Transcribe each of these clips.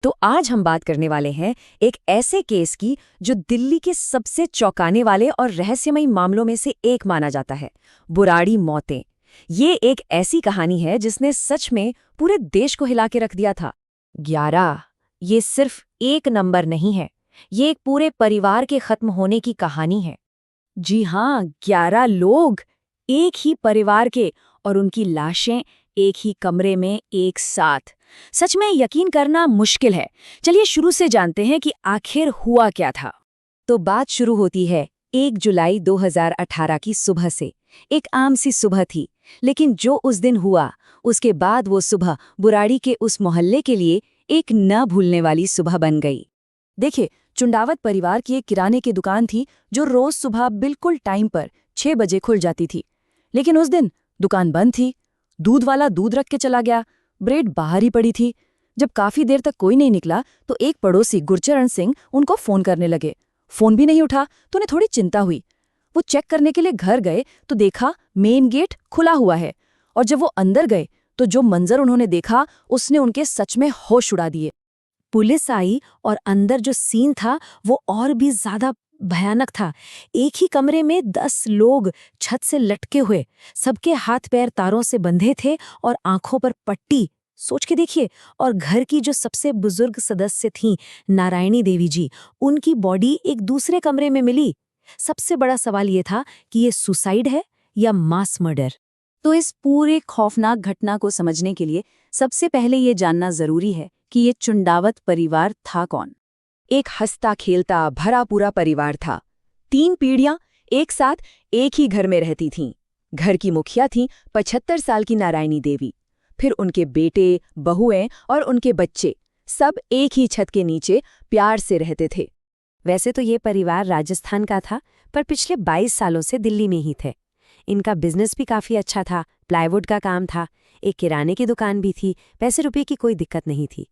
तो आज हम बात करने वाले हैं एक ऐसे केस की जो दिल्ली के सबसे चौंकाने वाले और रहस्यमयी मामलों में से एक माना जाता है, बुराड़ी मौतें। ये एक ऐसी कहानी है जिसने सच में पूरे देश को हिला के रख दिया था। 11 ये सिर्फ एक नंबर नहीं है, ये एक पूरे परिवार के खत्म होने की कहानी है। जी हाँ, 11 लोग, एक ही परिवार के, और उनकी लाशें एक ही कमरे में एक साथ। सच में यकीन करना मुश्किल है। चलिए शुरू से जानते हैं कि आखिर हुआ क्या था। तो बात शुरू होती है 1 जुलाई 2018 की सुबह से। एक आम सी सुबह थी, लेकिन जो उस दिन हुआ, उसके बाद वो सुबह बुराड़ी के उस मोहल्ले के लिए एक न भूलने वाली सुबह बन गई। देखिए, चुंडावत परिवार की एक किराने की दुकान थी जो रोज सुबह बिल्कुल टाइम पर 6 बजे खुल जाती थी। लेकिन उस दिन दुकान बंद थी। दूध वाला दूध रख के चला गया, ब्रेड बाहर ही पड़ी थी। जब काफी देर तक कोई नहीं निकला तो एक पड़ोसी गुरचरण सिंह उनको फोन करने लगे। फोन भी नहीं उठा तो उन्हें थोड़ी चिंता हुई। वो चेक करने के लिए घर गए तो देखा मेन गेट खुला हुआ है, और जब वो अंदर गए तो जो मंजर उन्होंने देखा उसने उनके सच में होश उड़ा दिए। पुलिस आई और अंदर जो सीन था वो और भी ज्यादा भयानक था। एक ही कमरे में 10 लोग छत से लटके हुए, सबके हाथ पैर तारों से बंधे थे और आंखों पर पट्टी। सोच के देखिए। और घर की जो सबसे बुजुर्ग सदस्य थीं, नारायणी देवी जी, उनकी बॉडी एक दूसरे कमरे में मिली। सबसे बड़ा सवाल ये था कि ये सुसाइड है या मास मर्डर। तो इस पूरे खौफनाक घटना को समझने के लिए सबसे पहले ये जानना जरूरी है कि ये चुंडावत परिवार था कौन। एक हंसता खेलता भरा पूरा परिवार था। 3 पीढ़ियां एक साथ एक ही घर में रहती थीं। घर की मुखिया थीं 75 साल की नारायणी देवी। फिर उनके बेटे, बहुएं और उनके बच्चे सब एक ही छत के नीचे प्यार से रहते थे। वैसे तो ये परिवार राजस्थान का था, पर पिछले 22 सालों से दिल्ली में ही थे। इनका बिजनेस भी काफी अच्छा था, प्लाईवुड का काम था, एक किराने की दुकान भी थी, पैसे रुपए की कोई दिक्कत नहीं थी।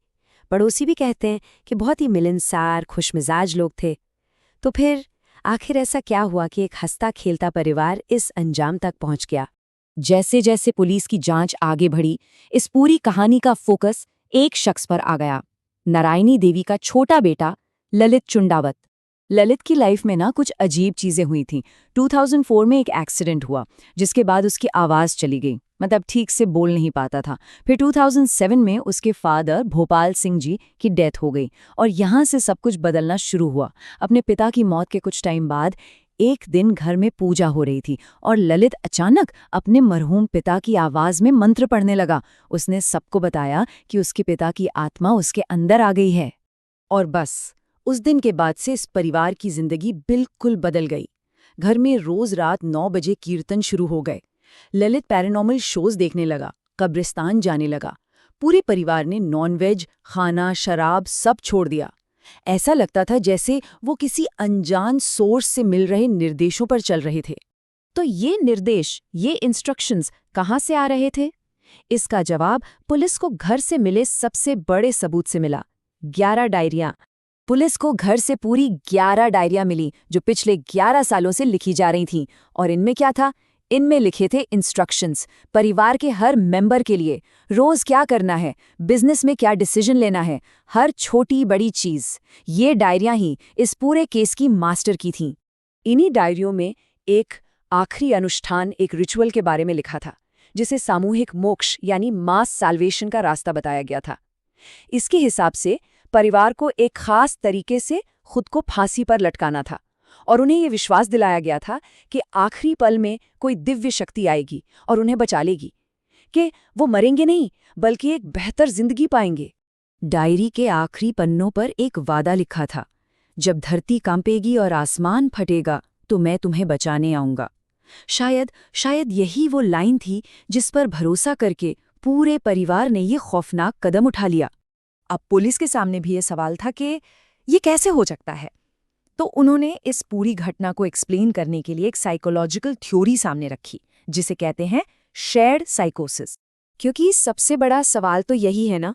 पड़ोसी भी कहते हैं कि बहुत ही मिलनसार, खुशमिजाज लोग थे। तो फिर आखिर ऐसा क्या हुआ कि एक हंसता खेलता परिवार इस अंजाम तक पहुंच गया? जैसे जैसे पुलिस की जांच आगे बढ़ी, इस पूरी कहानी का फोकस एक शख्स पर आ गया, नारायणी देवी का छोटा बेटा ललित चुंडावत। ललित की लाइफ में ना कुछ अजीब चीजें हुई थीं। 2004 में एक एक्सीडेंट हुआ, जिसके बाद उसकी आवाज चली गई, मतलब ठीक से बोल नहीं पाता था। फिर 2007 में उसके फादर भोपाल सिंह जी की डेथ हो गई, और यहाँ से सब कुछ बदलना शुरू हुआ। अपने पिता की मौत के कुछ टाइम बाद एक दिन घर में पूजा हो रही थी और ललित अचानक अपने मरहूम पिता की आवाज में मंत्र पढ़ने लगा। उसने सबको बताया कि उसके पिता की आत्मा उसके अंदर आ गई है। और बस उस दिन के बाद से इस परिवार की जिंदगी बिल्कुल बदल गई। घर में रोज रात 9 बजे कीर्तन शुरू हो गए। ललित पैरानॉर्मल शोज देखने लगा, कब्रिस्तान जाने लगा। पूरे परिवार ने नॉनवेज, खाना, शराब सब छोड़ दिया। ऐसा लगता था जैसे वो किसी अनजान सोर्स से मिल रहे निर्देशों पर चल रहे थे। तो ये निर्देश, ये इंस्ट्रक्शंस कहाँ से आ रहे थे? इसका जवाब पुलिस को घर से मिले सबसे बड़े सबूत से मिला, 11 डायरियां। पुलिस को घर से पूरी 11 डायरियां मिली जो पिछले 11 सालों से लिखी जा रही थीं। और इनमें क्या था? इनमें लिखे थे इंस्ट्रक्शंस परिवार के हर मेंबर के लिए। रोज क्या करना है, बिजनेस में क्या डिसीजन लेना है, हर छोटी बड़ी चीज। ये डायरियां ही इस पूरे केस की मास्टर की थीं। इन्हीं डायरियों में एक आखिरी अनुष्ठान, एक रिचुअल के बारे में लिखा था, जिसे सामूहिक मोक्ष यानी मास साल्वेशन का रास्ता बताया गया था। इसके हिसाब से परिवार को एक खास तरीके से खुद को फांसी पर लटकाना था, और उन्हें ये विश्वास दिलाया गया था कि आखिरी पल में कोई दिव्य शक्ति आएगी और उन्हें बचा लेगी, कि वो मरेंगे नहीं बल्कि एक बेहतर जिंदगी पाएंगे। डायरी के आखिरी पन्नों पर एक वादा लिखा था, जब धरती कांपेगी और आसमान फटेगा तो मैं तुम्हें बचाने आऊंगा। शायद यही वो लाइन थी जिस पर भरोसा करके पूरे परिवार ने ये खौफनाक कदम उठा लिया। अब पुलिस के सामने भी ये सवाल था कि ये कैसे हो सकता है। तो उन्होंने इस पूरी घटना को एक्सप्लेन करने के लिए एक साइकोलॉजिकल थ्योरी सामने रखी, जिसे कहते हैं शेयर्ड साइकोसिस। क्योंकि सबसे बड़ा सवाल तो यही है ना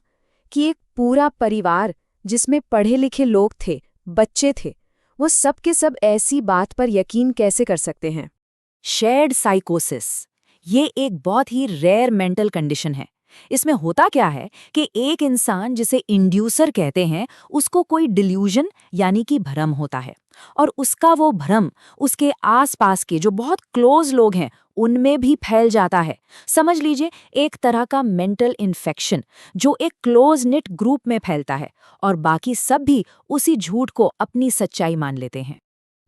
कि एक पूरा परिवार जिसमें पढ़े लिखे लोग थे, बच्चे थे, वो सब के सब ऐसी बात पर यकीन कैसे कर सकते हैं? शेयर्ड साइकोसिस ये एक बहुत ही रेयर मेंटल कंडीशन है, इसमें होता क्या है कि एक इंसान जिसे इंड्यूसर कहते हैं उसको कोई डिल्यूजन यानी कि भ्रम होता है, और उसका वो भ्रम उसके आसपास के जो बहुत क्लोज लोग हैं उनमें भी फैल जाता है। समझ लीजिए एक तरह का मेंटल इन्फेक्शन जो एक क्लोज निट ग्रुप में फैलता है और बाकी सब भी उसी झूठ को अपनी सच्चाई मान लेते हैं।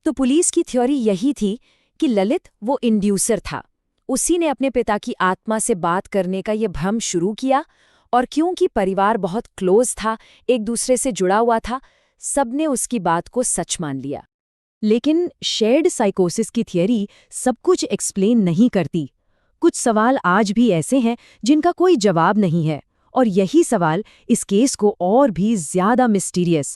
तो पुलिस की थ्योरी यही थी कि ललित वो इंड्यूसर था। उसी ने अपने पिता की आत्मा से बात करने का ये भ्रम शुरू किया, और क्योंकि परिवार बहुत क्लोज था, एक दूसरे से जुड़ा हुआ था, सबने उसकी बात को सच मान लिया। लेकिन शेयर्ड साइकोसिस की थियरी सब कुछ एक्सप्लेन नहीं करती। कुछ सवाल आज भी ऐसे हैं जिनका कोई जवाब नहीं है, और यही सवाल इस केस को और भी ज्यादा मिस्टीरियस